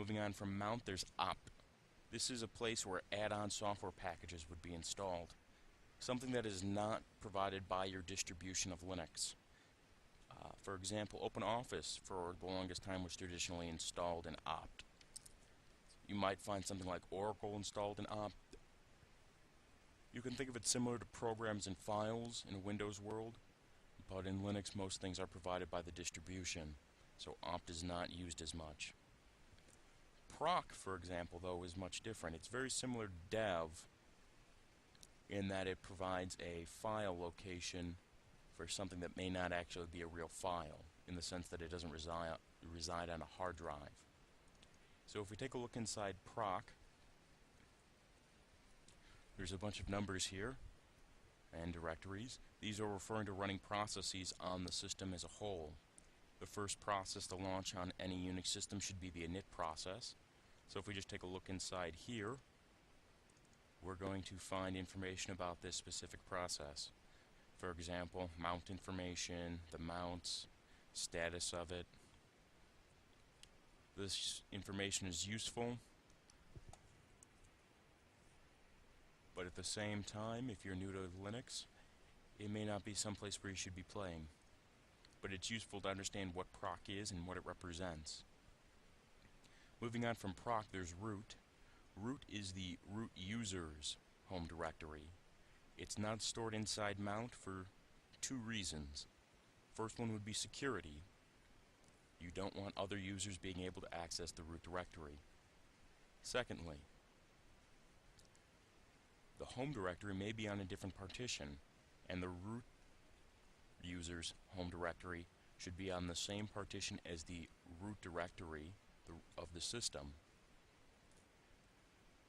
Moving on from mount, there's opt. This is a place where add-on software packages would be installed. Something that is not provided by your distribution of Linux. For example, OpenOffice for the longest time was traditionally installed in opt. You might find something like Oracle installed in opt. You can think of it similar to programs and files in a Windows world, but in Linux most things are provided by the distribution, so opt is not used as much. Proc, for example, though, is much different. It's very similar to dev in that it provides a file location for something that may not actually be a real file, in the sense that it doesn't reside on a hard drive. So if we take a look inside proc, there's a bunch of numbers here and directories. These are referring to running processes on the system as a whole. The first process to launch on any Unix system should be the init process. So if we just take a look inside here, we're going to find information about this specific process. For example, mount information, the mounts, status of it. This information is useful, but at the same time, if you're new to Linux, it may not be someplace where you should be playing. But it's useful to understand what proc is and what it represents. Moving on from proc, there's root. Root is the root user's home directory. It's not stored inside mount for two reasons. First one would be security. You don't want other users being able to access the root directory. Secondly, the home directory may be on a different partition, and the root user's home directory should be on the same partition as the root directory of the system.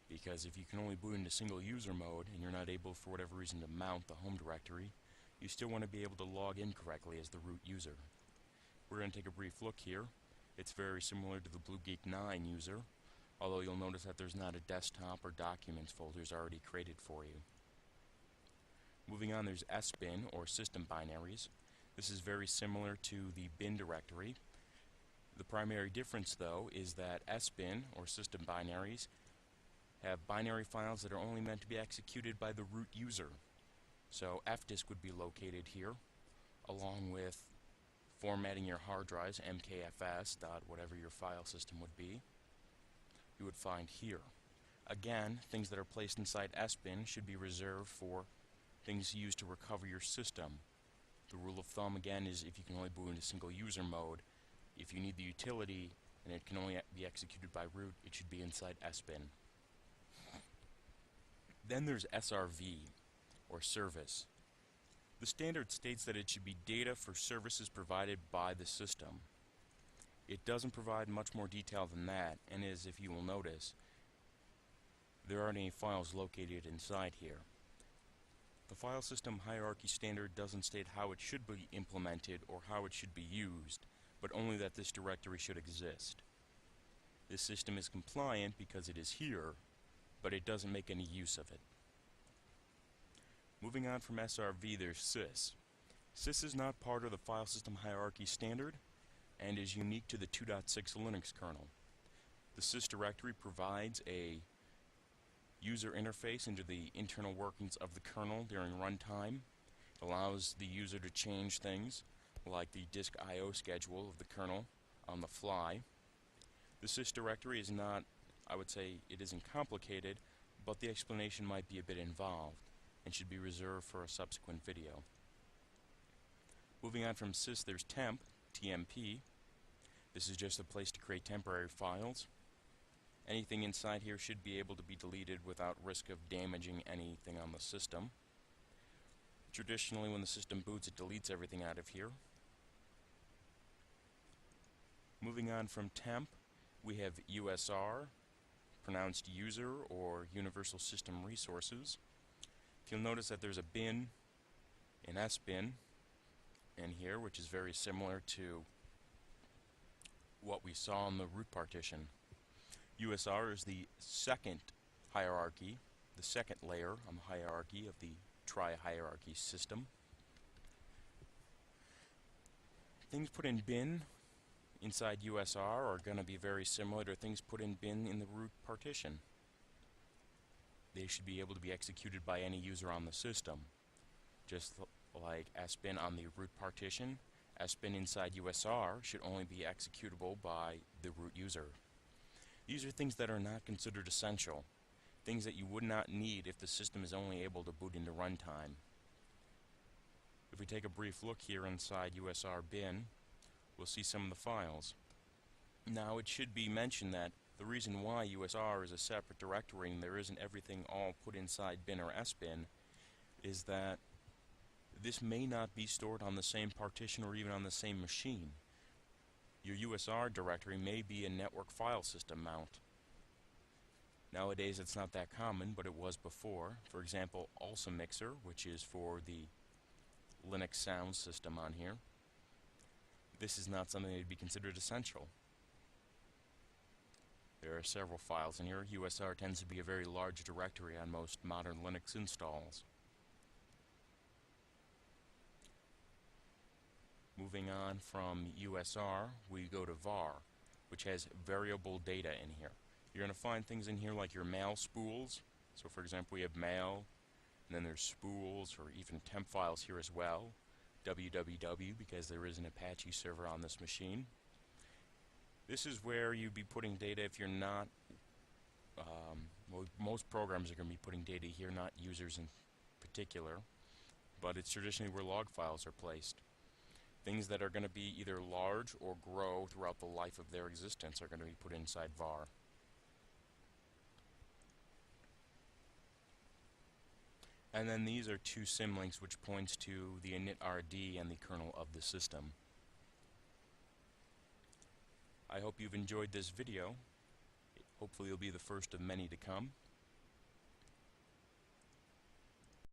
Because if you can only boot into single user mode and you're not able for whatever reason to mount the home directory, you still want to be able to log in correctly as the root user. We're going to take a brief look here. It's very similar to the BlueGeek 9 user, although you'll notice that there's not a desktop or documents folders already created for you. Moving on, there's sbin, or system binaries. This is very similar to the bin directory. The primary difference, though, is that sbin, or system binaries, have binary files that are only meant to be executed by the root user. So fdisk would be located here, along with formatting your hard drives, mkfs, whatever your file system would be, you would find here. Again, things that are placed inside sbin should be reserved for things used to recover your system. The rule of thumb, again, is if you can only boot into single user mode, if you need the utility and it can only be executed by root, it should be inside sbin. Then there's SRV, or service. The standard states that it should be data for services provided by the system. It doesn't provide much more detail than that, and as if you will notice, there aren't any files located inside here. The file system hierarchy standard doesn't state how it should be implemented or how it should be used, but only that this directory should exist. This system is compliant because it is here, but it doesn't make any use of it. Moving on from SRV, there's sys. Sys is not part of the file system hierarchy standard and is unique to the 2.6 Linux kernel. The sys directory provides a user interface into the internal workings of the kernel during runtime. It allows the user to change things like the disk I/O schedule of the kernel on the fly. The sys directory is not, I would say, it isn't complicated, but the explanation might be a bit involved and should be reserved for a subsequent video. Moving on from sys, there's temp, TMP. This is just a place to create temporary files. Anything inside here should be able to be deleted without risk of damaging anything on the system. Traditionally, when the system boots, it deletes everything out of here. Moving on from temp, we have USR, pronounced user or Universal System Resources. You'll notice that there's a bin in sbin in here, which is very similar to what we saw in the root partition. USR is the second hierarchy, the second layer on the hierarchy of the tri-hierarchy system. Things put in bin inside USR are going to be very similar to things put in bin in the root partition. They should be able to be executed by any user on the system. Just like sbin on the root partition, sbin inside USR should only be executable by the root user. These are things that are not considered essential, things that you would not need if the system is only able to boot into runtime. If we take a brief look here inside USR bin, we'll see some of the files. Now it should be mentioned that the reason why USR is a separate directory and there isn't everything all put inside bin or sbin is that this may not be stored on the same partition or even on the same machine. Your USR directory may be a network file system mount. Nowadays it's not that common, but it was before. For example, ALSA Mixer, which is for the Linux sound system on here. This is not something that would be considered essential. There are several files in here. USR tends to be a very large directory on most modern Linux installs. Moving on from USR, we go to var, which has variable data in here. You're going to find things in here like your mail spools. So for example, we have mail, and then there's spools or even temp files here as well. www, because there is an Apache server on this machine. This is where you'd be putting data if you're not, well, most programs are going to be putting data here, not users in particular, but it's traditionally where log files are placed. Things that are going to be either large or grow throughout the life of their existence are going to be put inside var. And then these are two symlinks which points to the init.rd and the kernel of the system. I hope you've enjoyed this video. Hopefully it'll be the first of many to come.